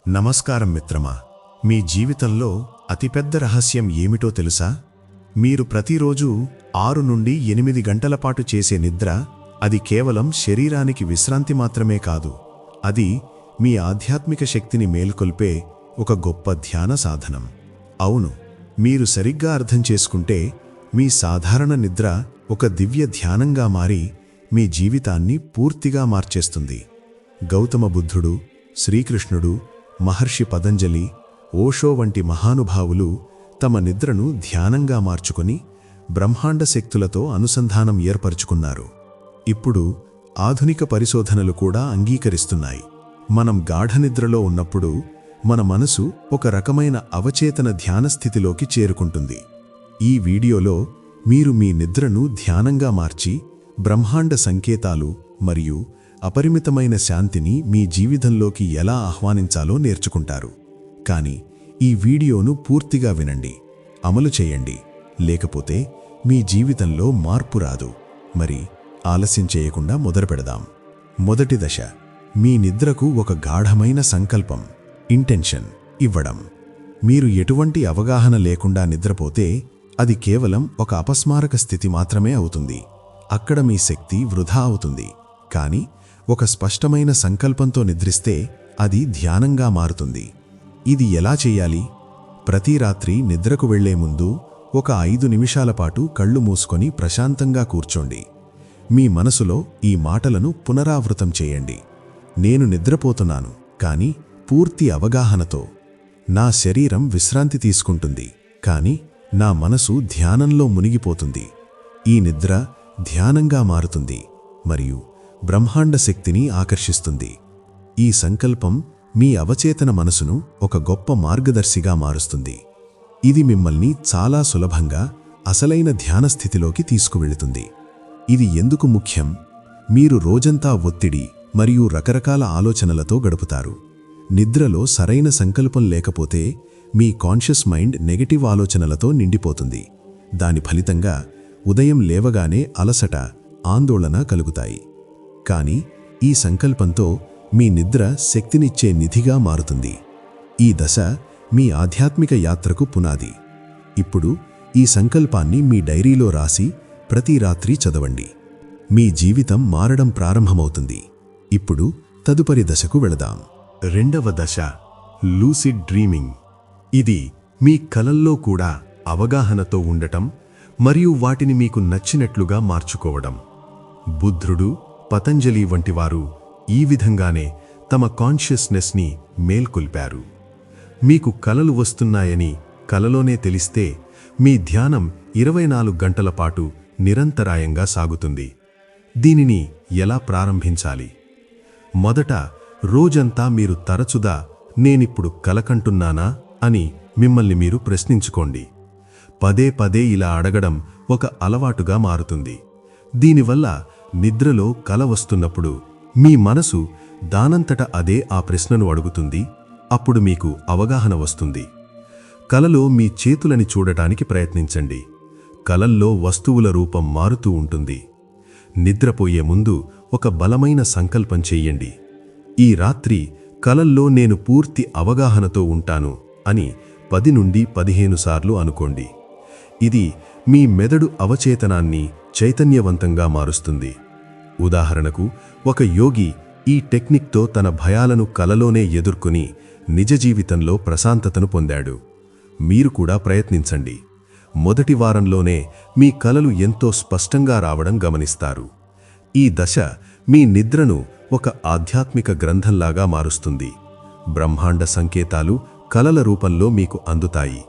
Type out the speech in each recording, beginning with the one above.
నమస్కారం మిత్రమా. మీ జీవితంలో అతిపెద్ద రహస్యం ఏమిటో తెలుసా? మీరు ప్రతిరోజు 6 నుండి 8 గంటల పాటు చేసే నిద్ర, అది కేవలం శరీరానికి విశ్రాంతి మాత్రమే కాదు, అది మీ ఆధ్యాత్మిక శక్తిని మేల్కొల్పే ఒక గొప్ప ధ్యాన సాధనం. అవును, మీరు సరిగ్గా అర్థం చేసుకుంటే మీ సాధారణ నిద్ర ఒక దివ్య ధ్యానంగా మారి మీ జీవితాన్ని పూర్తిగా మార్చేస్తుంది. గౌతమ బుద్ధుడు, శ్రీకృష్ణుడు, మహర్షి పతంజలి, ఓషో వంటి మహానుభావులు తమ నిద్రను ధ్యానంగా మార్చుకొని బ్రహ్మాండ శక్తులతో అనుసంధానం ఏర్పరుచుకున్నారు. ఇప్పుడు ఆధునిక పరిశోధనలు కూడా అంగీకరిస్తున్నాయి, మనం గాఢనిద్రలో ఉన్నప్పుడు మన మనసు ఒక రకమైన అవచేతన ధ్యాన స్థితిలోకి చేరుకుంటుంది. ఈ వీడియోలో మీరు మీ నిద్రను ధ్యానంగా మార్చి బ్రహ్మాండ సంకేతాలు మరియు అపరిమితమైన శాంతిని మీ జీవితంలోకి ఎలా ఆహ్వానించాలో నేర్చుకుంటారు. కానీ ఈ వీడియోను పూర్తిగా వినండి, అమలు చేయండి, లేకపోతే మీ జీవితంలో మార్పు రాదు. మరి ఆలస్యం చేయకుండా మొదలుపెడదాం. మొదటి దశ, మీ నిద్రకు ఒక గాఢమైన సంకల్పం, ఇంటెన్షన్ ఇవ్వడం. మీరు ఎటువంటి అవగాహన లేకుండా నిద్రపోతే అది కేవలం ఒక అపస్మారక స్థితి మాత్రమే అవుతుంది. అక్కడ మీ శక్తి వృధా అవుతుంది. కానీ ఒక స్పష్టమైన సంకల్పంతో నిద్రిస్తే అది ధ్యానంగా మారుతుంది. ఇది ఎలా చేయాలి? ప్రతి రాత్రి నిద్రకు వెళ్లే ముందు ఒక 5 నిమిషాల పాటు కళ్ళు మూసుకొని ప్రశాంతంగా కూర్చోండి. మీ మనసులో ఈ మాటలను పునరావృతం చేయండి. నేను నిద్రపోతున్నాను, కానీ పూర్తి అవగాహనతో. నా శరీరం విశ్రాంతి తీసుకుంటుంది, కానీ నా మనసు ధ్యానంలో మునిగిపోతుంది. ఈ నిద్ర ధ్యానంగా మారుతుంది మరియు బ్రహ్మాండ శక్తిని ఆకర్షిస్తుంది. ఈ సంకల్పం మీ అవచేతన మనసును ఒక గొప్ప మార్గదర్శిగా మారుస్తుంది. ఇది మిమ్మల్ని చాలా సులభంగా అసలైన ధ్యాన స్థితిలోకి తీసుకువెళుతుంది. ఇది ఎందుకు ముఖ్యం? మీరు రోజంతా ఒత్తిడి మరియు రకరకాల ఆలోచనలతో గడుపుతారు. నిద్రలో సరైన సంకల్పం లేకపోతే మీ కాన్షియస్ మైండ్ నెగటివ్ ఆలోచనలతో నిండిపోతుంది. దాని ఫలితంగా ఉదయం లేవగానే అలసట, ఆందోళన కలుగుతాయి. కానీ ఈ సంకల్పంతో మీ నిద్ర శక్తినిచ్చే నిధిగా మారుతుంది. ఈ దశ మీ ఆధ్యాత్మిక యాత్రకు పునాది. ఇప్పుడు ఈ సంకల్పాన్ని మీ డైరీలో రాసి ప్రతి రాత్రి చదవండి. మీ జీవితం మారడం ప్రారంభమవుతుంది. ఇప్పుడు తదుపరి దశకు వెళదాం. రెండవ దశ, లూసిడ్ డ్రీమింగ్. ఇది మీ కలల్లో కూడా అవగాహనతో ఉండటం మరియు వాటిని మీకు నచ్చినట్లుగా మార్చుకోవడం. బుద్ధుడు, పతంజలి వంటి వారు ఈ విధంగానే తమ కాన్షియస్నెస్ని మేల్కొల్పారు. మీకు కలలు వస్తున్నాయని కలలోనే తెలిస్తే మీ ధ్యానం 24 గంటల పాటు నిరంతరాయంగా సాగుతుంది. దీనిని ఎలా ప్రారంభించాలి? మొదట, రోజంతా మీరు తరచుగా నేనిప్పుడు కలకంటున్నానా అని మిమ్మల్ని మీరు ప్రశ్నించుకోండి. పదే పదే ఇలా అడగడం ఒక అలవాటుగా మారుతుంది. దీనివల్ల నిద్రలో కల వస్తున్నప్పుడు మీ మనసు దానంతట అదే ఆ ప్రశ్నను అడుగుతుంది. అప్పుడు మీకు అవగాహన వస్తుంది. కలలో మీ చేతులని చూడటానికి ప్రయత్నించండి. కలల్లో వస్తువుల రూపం మారుతూ ఉంటుంది. నిద్రపోయే ముందు ఒక బలమైన సంకల్పం చెయ్యండి. ఈ రాత్రి కలల్లో నేను పూర్తి అవగాహనతో ఉంటాను అని 10 నుండి 15 సార్లు అనుకోండి. ఇది మీ మెదడు అవచేతనాన్ని చైతన్యవంతంగా మారుస్తుంది. ఉదాహరణకు, ఒక యోగి ఈ టెక్నిక్తో తన భయాలను కలలోనే ఎదుర్కొని నిజ జీవితంలో ప్రశాంతతను పొందాడు. మీరు కూడా ప్రయత్నించండి. మొదటి వారంలోనే మీ కలలు ఎంతో స్పష్టంగా రావడం గమనిస్తారు. ఈ దశ మీ నిద్రను ఒక ఆధ్యాత్మిక గ్రంథంలాగా మారుస్తుంది. బ్రహ్మాండ సంకేతాలు కలల రూపంలో మీకు అందుతాయి.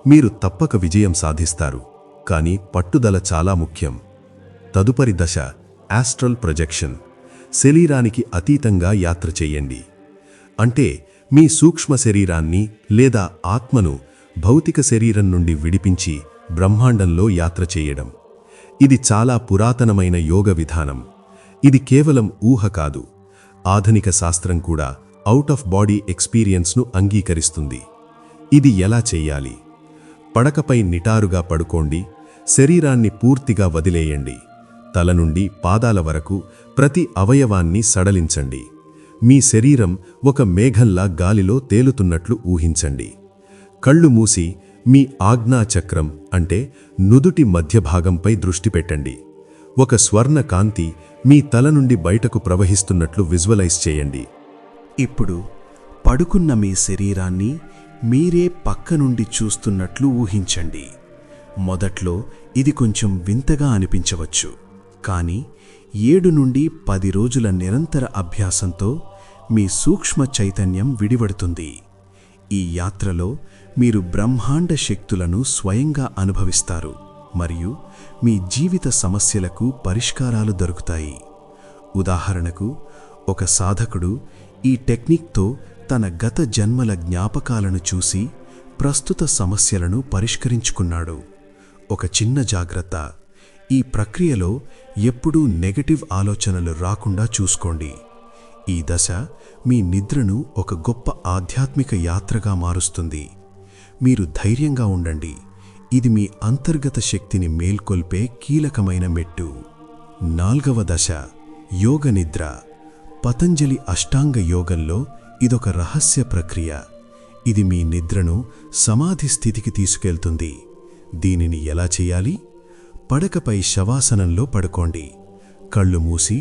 మీరు తప్పక విజయం సాధిస్తారు. కానీ పట్టుదల చాలా ముఖ్యం. తదుపరి దశ, ఆస్ట్రల్ ప్రొజెక్షన్. శరీరానికి అతీతంగా యాత్ర చెయ్యండి. అంటే మీ సూక్ష్మ శరీరాన్ని లేదా ఆత్మను భౌతిక శరీరం నుండి విడిపించి బ్రహ్మాండంలో యాత్ర చేయడం. ఇది చాలా పురాతనమైన యోగ విధానం. ఇది కేవలం ఊహ కాదు. ఆధునిక శాస్త్రం కూడా అవుట్ ఆఫ్ బాడీ ఎక్స్పీరియన్స్ను అంగీకరిస్తుంది. ఇది ఎలా చెయ్యాలి? పడకపై నిటారుగా పడుకోండి. శరీరాన్ని పూర్తిగా వదిలేయండి. తల నుండి పాదాల వరకు ప్రతి అవయవాన్ని సడలించండి. మీ శరీరం ఒక మేఘంలా గాలిలో తేలుతున్నట్లు ఊహించండి. కళ్ళు మూసి మీ ఆజ్ఞాచక్రం అంటే నుదుటి మధ్యభాగంపై దృష్టి పెట్టండి. ఒక స్వర్ణ కాంతి మీ తల నుండి బయటకు ప్రవహిస్తున్నట్లు విజువలైజ్ చేయండి. ఇప్పుడు పడుకున్న మీ శరీరాన్ని మీరే పక్క నుండి చూస్తున్నట్లు ఊహించండి. మొదట్లో ఇది కొంచెం వింతగా అనిపించవచ్చు, కానీ 7 నుండి 10 రోజుల నిరంతర అభ్యాసంతో మీ సూక్ష్మ చైతన్యం విడివడుతుంది. ఈ యాత్రలో మీరు బ్రహ్మాండ శక్తులను స్వయంగా అనుభవిస్తారు మరియు మీ జీవిత సమస్యలకు పరిష్కారాలు దొరుకుతాయి. ఉదాహరణకు, ఒక సాధకుడు ఈ టెక్నిక్తో తన గత జన్మల జ్ఞాపకాలను చూసి ప్రస్తుత సమస్యలను పరిష్కరించుకున్నాడు. ఒక చిన్న జాగ్రత్త: ఈ ప్రక్రియలో ఎప్పుడూ నెగటివ్ ఆలోచనలు రాకుండా చూసుకోండి. ఈ దశ మీ నిద్రను ఒక గొప్ప ఆధ్యాత్మిక యాత్రగా మారుస్తుంది. మీరు ధైర్యంగా ఉండండి. ఇది మీ అంతర్గత శక్తిని మేల్కొల్పే కీలకమైన మెట్టు. 4వ దశ యోగ నిద్ర. పతంజలి అష్టాంగ యోగంలో ఇదొక రహస్య ప్రక్రియ. ఇది మీ నిద్రను సమాధి స్థితికి తీసుకెళ్తుంది. దీనిని ఎలా చేయాలి? పడకపై శవాసనంలో పడుకోండి. కళ్ళు మూసి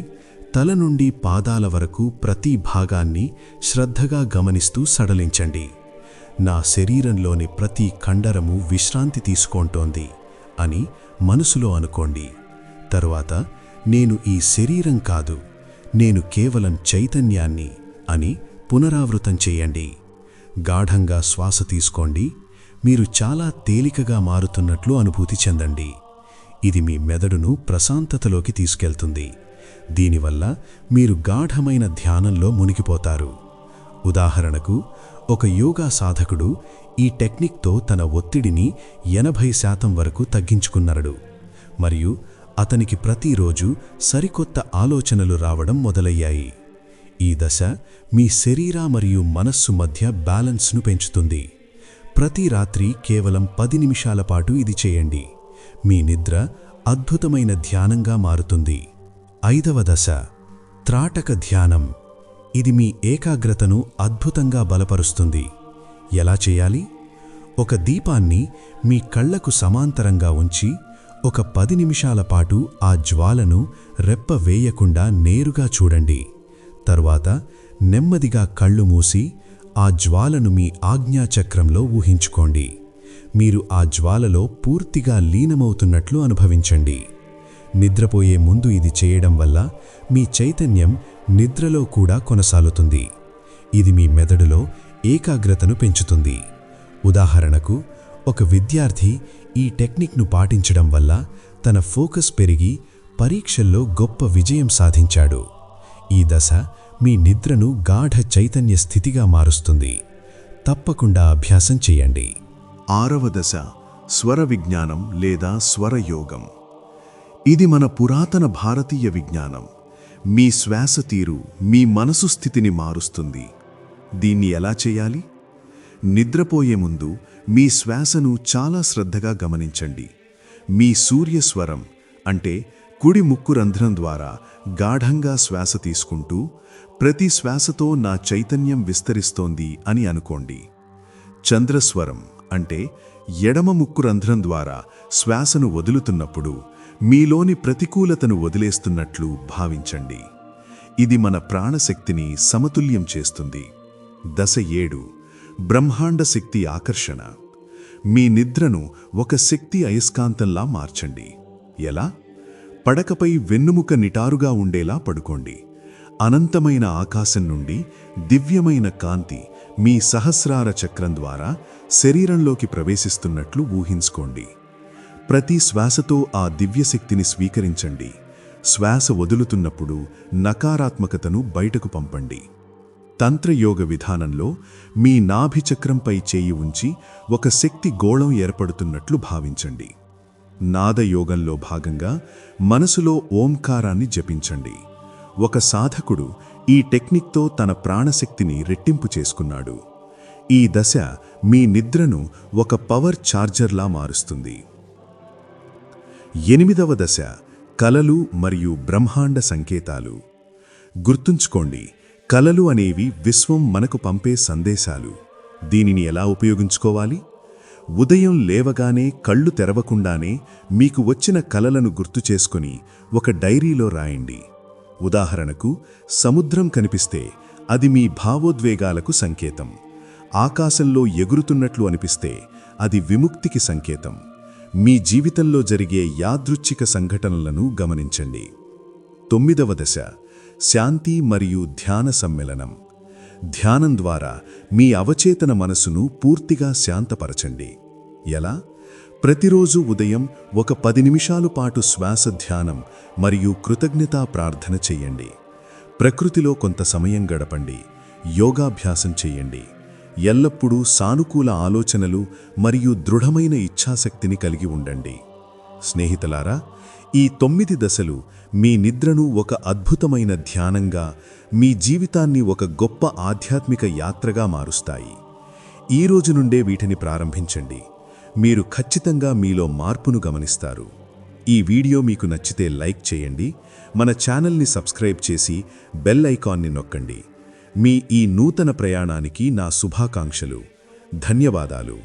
తల నుండి పాదాల వరకు ప్రతి భాగాన్ని శ్రద్ధగా గమనిస్తూ సడలించండి. నా శరీరంలోని ప్రతి కండరము విశ్రాంతి తీసుకుంటోంది అని మనసులో అనుకోండి. తరువాత, నేను ఈ శరీరం కాదు, నేను కేవలం చైతన్యాన్ని అని పునరావృతం చేయండి. గాఢంగా శ్వాస తీసుకోండి. మీరు చాలా తేలికగా మారుతున్నట్లు అనుభూతి చెందండి. ఇది మీ మెదడును ప్రశాంతతలోకి తీసుకెళ్తుంది. దీనివల్ల మీరు గాఢమైన ధ్యానంలో మునిగిపోతారు. ఉదాహరణకు, ఒక యోగా సాధకుడు ఈ టెక్నిక్తో తన ఒత్తిడిని 80% వరకు తగ్గించుకున్నాడు మరియు అతనికి ప్రతిరోజు సరికొత్త ఆలోచనలు రావడం మొదలయ్యాయి. ఈ దశ మీ శరీర మరియు మనస్సు మధ్య బ్యాలెన్స్ను పెంచుతుంది. ప్రతి రాత్రి కేవలం 10 నిమిషాల పాటు ఇది చేయండి. మీ నిద్ర అద్భుతమైన ధ్యానంగా మారుతుంది. 5వ దశ త్రాటక ధ్యానం. ఇది మీ ఏకాగ్రతను అద్భుతంగా బలపరుస్తుంది. ఎలా చేయాలి? ఒక దీపాన్ని మీ కళ్లకు సమాంతరంగా ఉంచి ఒక 10 నిమిషాల పాటు ఆ జ్వాలను రెప్ప వేయకుండా నేరుగా చూడండి. తరువాత నెమ్మదిగా కళ్ళు మూసి ఆ జ్వాలను మీ ఆజ్ఞాచక్రంలో ఊహించుకోండి. మీరు ఆ జ్వాలలో పూర్తిగా లీనమవుతున్నట్లు అనుభవించండి. నిద్రపోయే ముందు ఇది చేయడం వల్ల మీ చైతన్యం నిద్రలో కూడా కొనసాగుతుంది. ఇది మీ మెదడులో ఏకాగ్రతను పెంచుతుంది. ఉదాహరణకు, ఒక విద్యార్థి ఈ టెక్నిక్ను పాటించడం వల్ల తన ఫోకస్ పెరిగి పరీక్షల్లో గొప్ప విజయం సాధించాడు. ఈ దశ మీ నిద్రను గాఢ చైతన్య స్థితిగా మారుస్తుంది. తప్పకుండా అభ్యాసం చేయండి. 6వ దశ స్వర విజ్ఞానం లేదా స్వరయోగం. ఇది మన పురాతన భారతీయ విజ్ఞానం. మీ శ్వాస తీరు మీ మనసు స్థితిని మారుస్తుంది. దీన్ని ఎలా చేయాలి? నిద్రపోయే ముందు మీ శ్వాసను చాలా శ్రద్ధగా గమనించండి. మీ సూర్యస్వరం అంటే కుడి ముక్కు రంధ్రం ద్వారా గాఢంగా శ్వాస తీసుకుంటూ, ప్రతి శ్వాసతో నా చైతన్యం విస్తరిస్తోంది అని అనుకోండి. చంద్రస్వరం అంటే ఎడమ ముక్కు రంధ్రం ద్వారా శ్వాసను వదులుతున్నప్పుడు మీలోని ప్రతికూలతను వదిలేస్తున్నట్లు భావించండి. ఇది మన ప్రాణశక్తిని సమతుల్యం చేస్తుంది. దశ 7 బ్రహ్మాండ శక్తి ఆకర్షణ. మీ నిద్రను ఒక శక్తి అయస్కాంతంలా మార్చండి. ఎలా? పడకపై వెన్నుముక నిటారుగా ఉండేలా పడుకోండి. అనంతమైన ఆకాశం నుండి దివ్యమైన కాంతి మీ సహస్రార చక్రం ద్వారా శరీరంలోకి ప్రవేశిస్తున్నట్లు ఊహించుకోండి. ప్రతి శ్వాసతో ఆ దివ్యశక్తిని స్వీకరించండి. శ్వాస వదులుతున్నప్పుడు నకారాత్మకతను బయటకు పంపండి. తంత్రయోగ విధానంలో మీ నాభిచక్రంపై చేయి ఉంచి ఒక శక్తి గోళం ఏర్పడుతున్నట్లు భావించండి. నాదయోగంలో భాగంగా మనసులో ఓంకారాన్ని జపించండి. ఒక సాధకుడు ఈ టెక్నిక్తో తన ప్రాణశక్తిని రెట్టింపు చేసుకున్నాడు. ఈ దశ మీ నిద్రను ఒక పవర్ ఛార్జర్లా మారుస్తుంది. 8వ దశ కలలు మరియు బ్రహ్మాండ సంకేతాలు. గుర్తుంచుకోండి, కలలు అనేవి విశ్వం మనకు పంపే సందేశాలు. దీనిని ఎలా ఉపయోగించుకోవాలి? ఉదయం లేవగానే కళ్ళు తెరవకుండానే మీకు వచ్చిన కలలను గుర్తు చేసుకుని ఒక డైరీలో రాయండి. ఉదాహరణకు, సముద్రం కనిపిస్తే అది మీ భావోద్వేగాలకు సంకేతం. ఆకాశంలో ఎగురుతున్నట్లు అనిపిస్తే అది విముక్తికి సంకేతం. మీ జీవితంలో జరిగే యాదృచ్ఛిక సంఘటనలను గమనించండి. 9వ దశ, శాంతి మరియు ధ్యాన సమ్మేళనం. ధ్యానం ద్వారా మీ అవచేతన మనసును పూర్తిగా శాంతపరచండి. ఎలా? ప్రతిరోజు ఉదయం ఒక 10 నిమిషాల పాటు శ్వాస ధ్యానం మరియు కృతజ్ఞతా ప్రార్థన చెయ్యండి. ప్రకృతిలో కొంత సమయం గడపండి. యోగాభ్యాసం చెయ్యండి. ఎల్లప్పుడూ సానుకూల ఆలోచనలు మరియు దృఢమైన ఇచ్ఛాశక్తిని కలిగి ఉండండి. స్నేహితులారా, ఈ 9 దశలు మీ నిద్రను ఒక అద్భుతమైన ధ్యానంగా, మీ జీవితాన్ని ఒక గొప్ప ఆధ్యాత్మిక యాత్రగా మారుస్తాయి. ఈ రోజు నుండే వీటిని ప్రారంభించండి. మీరు ఖచ్చితంగా మీలో మార్పును గమనిస్తారు. ఈ వీడియో మీకు నచ్చితే లైక్ చేయండి, మన ఛానల్ని సబ్స్క్రైబ్ చేసి బెల్ ఐకాన్ని నొక్కండి. మీ ఈ నూతన ప్రయాణానికి నా శుభాకాంక్షలు. ధన్యవాదాలు.